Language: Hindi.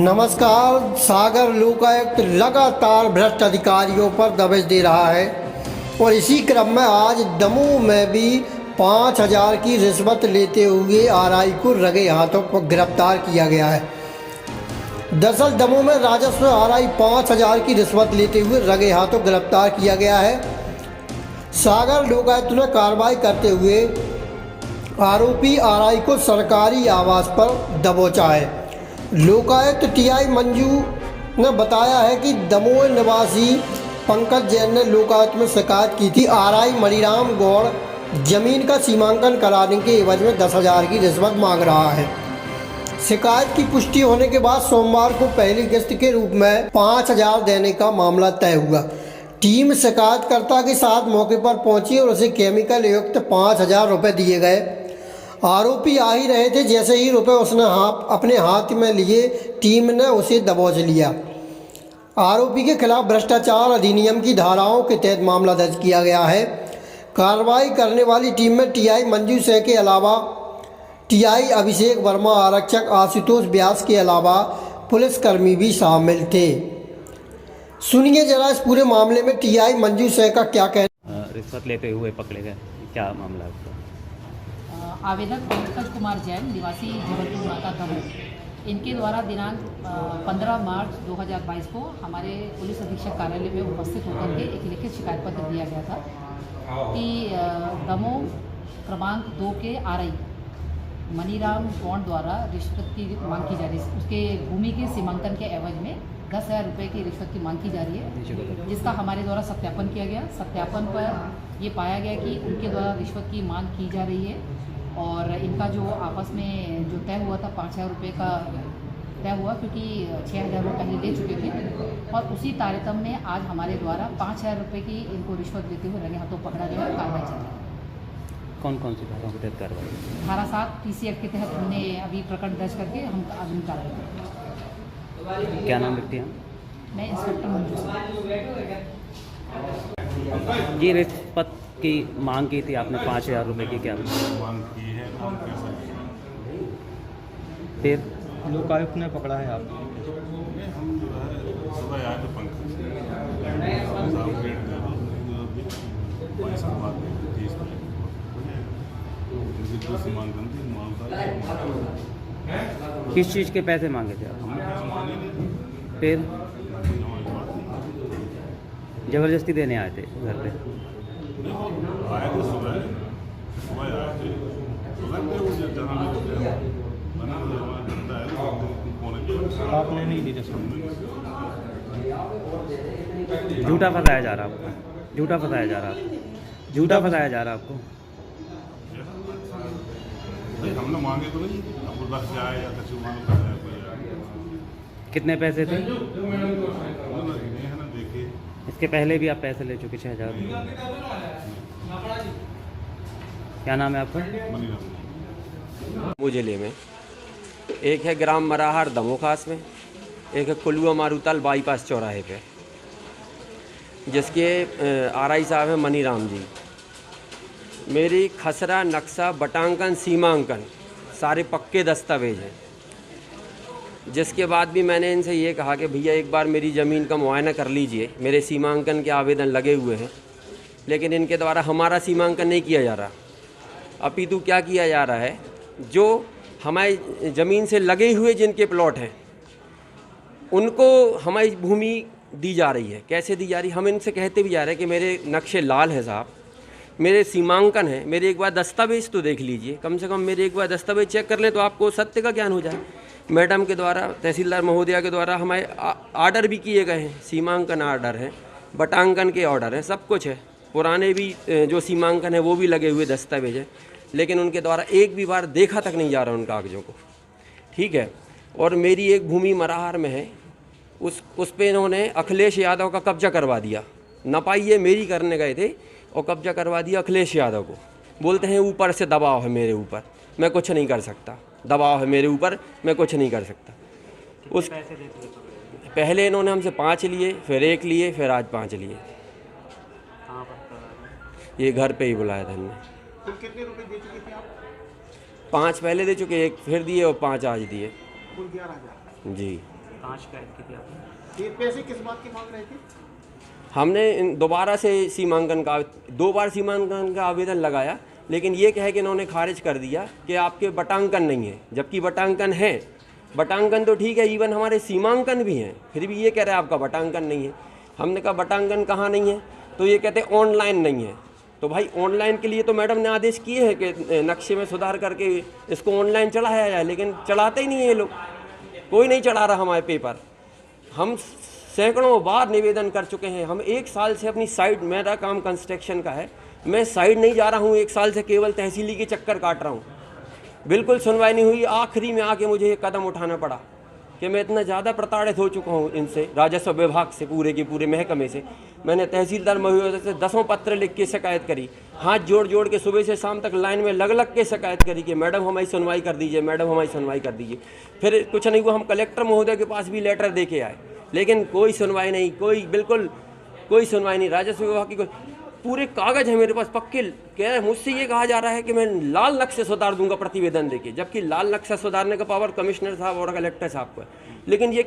नमस्कार। सागर लोकायुक्त लगातार भ्रष्ट अधिकारियों पर दबिश दे रहा है और इसी क्रम में आज दमोह में भी 5,000 की रिश्वत लेते हुए आरआई को रंगे हाथों पर गिरफ्तार किया गया है। दरअसल दमोह में राजस्व आरआई 5,000 की रिश्वत लेते हुए रंगे हाथों गिरफ्तार किया गया है। सागर लोकायुक्त ने कार्रवाई करते हुए आरोपी आरआई को सरकारी आवास पर दबोचा है। लोकायुक्त टीआई मंजू ने बताया है कि दमोह निवासी पंकज जैन ने लोकायुक्त में शिकायत की थी। आरआई मणिराम गौड़ जमीन का सीमांकन कराने के एवज में 10,000 की रिश्वत मांग रहा है। शिकायत की पुष्टि होने के बाद सोमवार को पहली किस्त के रूप में 5,000 देने का मामला तय हुआ। टीम शिकायतकर्ता के साथ मौके पर पहुंची और उसे केमिकल युक्त 5,000 रुपये दिए गए। आरोपी आ ही रहे थे, जैसे ही रुपए उसने अपने हाथ में लिए टीम ने उसे दबोच लिया। आरोपी के खिलाफ भ्रष्टाचार अधिनियम की धाराओं के तहत मामला दर्ज किया गया है। कार्रवाई करने वाली टीम में टीआई मंजू सिंह के अलावा टीआई अभिषेक वर्मा, आरक्षक आशुतोष व्यास के अलावा पुलिसकर्मी भी शामिल थे। सुनिए जरा इस पूरे मामले में टीआई मंजू सिंह का क्या कहना। रिश्वत लेते हुए पकड़े गए, क्या मामला है उसका? आवेदक पंकज कुमार जैन निवासी जबलपुर नाका दमोह, इनके द्वारा दिनांक 15 मार्च 2022 को हमारे पुलिस अधीक्षक कार्यालय में उपस्थित होकर के एक लिखित शिकायत पत्र दिया गया था कि दमोह क्रमांक 2 के आरआई मणिराम गौड़ द्वारा रिश्वत की मांग की जा रही है। उसके भूमि के सीमांकन के एवज में 10,000 रुपये की रिश्वत की मांग की जा रही है, जिसका हमारे द्वारा सत्यापन किया गया। सत्यापन पर ये पाया गया कि उनके द्वारा रिश्वत की मांग की जा रही है और इनका जो आपस में जो तय हुआ था 5,000 रुपये का तय हुआ, क्योंकि 6,000 रुपये पहले दे चुके थे और उसी तारतम्य में आज हमारे द्वारा 5,000 रुपये की इनको रिश्वत देते हुए रंगे हाथों पकड़ा गया। कार्रवाई चल रही है। कौन कौन सी धाराओं के तहत कार्रवाई? धारा 7 TC एक्ट के तहत हमने अभी प्रकरण दर्ज करके हम आगे कार्रवाई करेंगे। क्या नाम लिखते हैं? मैं इंस्पेक्टर मंजू। ये रिश्वत की मांग की थी आपने 5,000 रुपये की, क्या मांग की है? फिर लोकायुक्त ने पकड़ा है आप? हम जो है सुबह आए तो पंकज साहब रेट दे दो 22 के बाद 30 उनकी जो सीमांकन थी मांग किस चीज़ के पैसे मांगे थे आप? फिर जबरदस्ती देने आए थे घर पे? आए थे सुबह आए थे आपने नहीं दी रिश्वत? झूठा फंसाया जा रहा आपको, झूठा फंसाया जा रहा आपको, झूठा फंसाया जा रहा आपको। हमने मांगे तो नहीं, अब 10 जाए या कछु मांग कर जाए कितने पैसे थे? देखिए इसके पहले भी आप पैसे ले चुके 6,000? क्या नाम है आपका? दमोह जिले में एक है ग्राम मराहर दमोह खास में, एक है कुलुआ मारूताल बाईपास चौराहे पे, जिसके आरआई साहब हैं मणिराम जी। मेरी खसरा, नक्शा, बटांकन, सीमांकन सारे पक्के दस्तावेज हैं, जिसके बाद भी मैंने इनसे ये कहा कि भैया एक बार मेरी ज़मीन का मुआयना कर लीजिए, मेरे सीमांकन के आवेदन लगे हुए हैं, लेकिन इनके द्वारा हमारा सीमांकन नहीं किया जा रहा। अपितु क्या किया जा रहा है, जो हमारी ज़मीन से लगे हुए जिनके प्लॉट हैं उनको हमारी भूमि दी जा रही है। कैसे दी जा रही? हम इनसे कहते भी जा रहे हैं कि मेरे नक्शे लाल हैं साहब, मेरे सीमांकन है, मेरे एक बार दस्तावेज़ तो देख लीजिए, कम से कम मेरे एक बार दस्तावेज चेक कर लें तो आपको सत्य का ज्ञान हो जाए। मैडम के द्वारा, तहसीलदार महोदया के द्वारा हमारे आर्डर भी किए गए हैं, सीमांकन आर्डर है, बटांकन के ऑर्डर है, सब कुछ है, पुराने भी जो सीमांकन है वो भी लगे हुए दस्तावेज है, लेकिन उनके द्वारा एक भी बार देखा तक नहीं जा रहा उन कागज़ों को। ठीक है। और मेरी एक भूमि मराहर में है, उस पे इन्होंने अखिलेश यादव का कब्जा करवा दिया। नपाई ये मेरी करने गए थे और कब्जा करवा दिया अखिलेश यादव को। बोलते हैं ऊपर से दबाव है मेरे ऊपर, मैं कुछ नहीं कर सकता, दबाव है मेरे ऊपर, मैं कुछ नहीं कर सकता। उस पहले इन्होंने हमसे 5 लिए, फिर 1 लिए, फिर आज 5 लिए। कहाँ पर करा रहे? ये घर पे ही बुलाया था हमने। कुल कितने रुपए दे चुके थे आप? 5 पहले दे चुके, 1 फिर दिए और 5 आज दिए। कुल 11,000। जी। कहाँ शिकायत की थी आपने? ये पैसे किस बात की मांग रहे थे? हमने दोबारा से सीमांकन का 2 बार सीमांकन का आवेदन लगाया, लेकिन ये कहे कि इन्होंने खारिज कर दिया कि आपके बटांकन नहीं है, जबकि बटांकन है। बटांकन तो ठीक है, इवन हमारे सीमांकन भी हैं, फिर भी ये कह रहे हैं आपका बटांकन नहीं है। हमने कहा बटांकन कहाँ नहीं है, तो ये कहते हैं ऑनलाइन नहीं है। तो भाई ऑनलाइन के लिए तो मैडम ने आदेश किए हैं कि नक्शे में सुधार करके इसको ऑनलाइन चढ़ाया जाए, लेकिन चढ़ाते ही नहीं है ये लोग, कोई नहीं चढ़ा रहा हमारे पेपर। हम सैकड़ों बार निवेदन कर चुके हैं। हम 1 साल से अपनी साइड, मेरा काम कंस्ट्रक्शन का है, मैं साइड नहीं जा रहा हूँ 1 साल से, केवल तहसीली के चक्कर काट रहा हूँ। बिल्कुल सुनवाई नहीं हुई। आखिरी में आके मुझे ये कदम उठाना पड़ा कि मैं इतना ज़्यादा प्रताड़ित हो चुका हूँ इनसे, राजस्व विभाग से, पूरे के पूरे महकमे से। मैंने तहसीलदार महोदय से 10 पत्र लिख के शिकायत करी, हाथ जोड़ जोड़ के सुबह से शाम तक लाइन में लग के शिकायत करी कि मैडम हमारी सुनवाई कर दीजिए, मैडम हमारी सुनवाई कर दीजिए। फिर कुछ नहीं हुआ, हम कलेक्टर महोदय के पास भी लेटर दे के आए, लेकिन कोई सुनवाई नहीं, बिल्कुल कोई सुनवाई नहीं। राजस्व विभाग की पूरे कागज है मेरे पास पक्के, कह रहे मुझसे ये कहा जा रहा है कि मैं लाल नक्शे सुधार दूंगा प्रतिवेदन देके, जबकि लाल नक्शा सुधारने का पावर कमिश्नर साहब और कलेक्टर साहब को है। लेकिन ये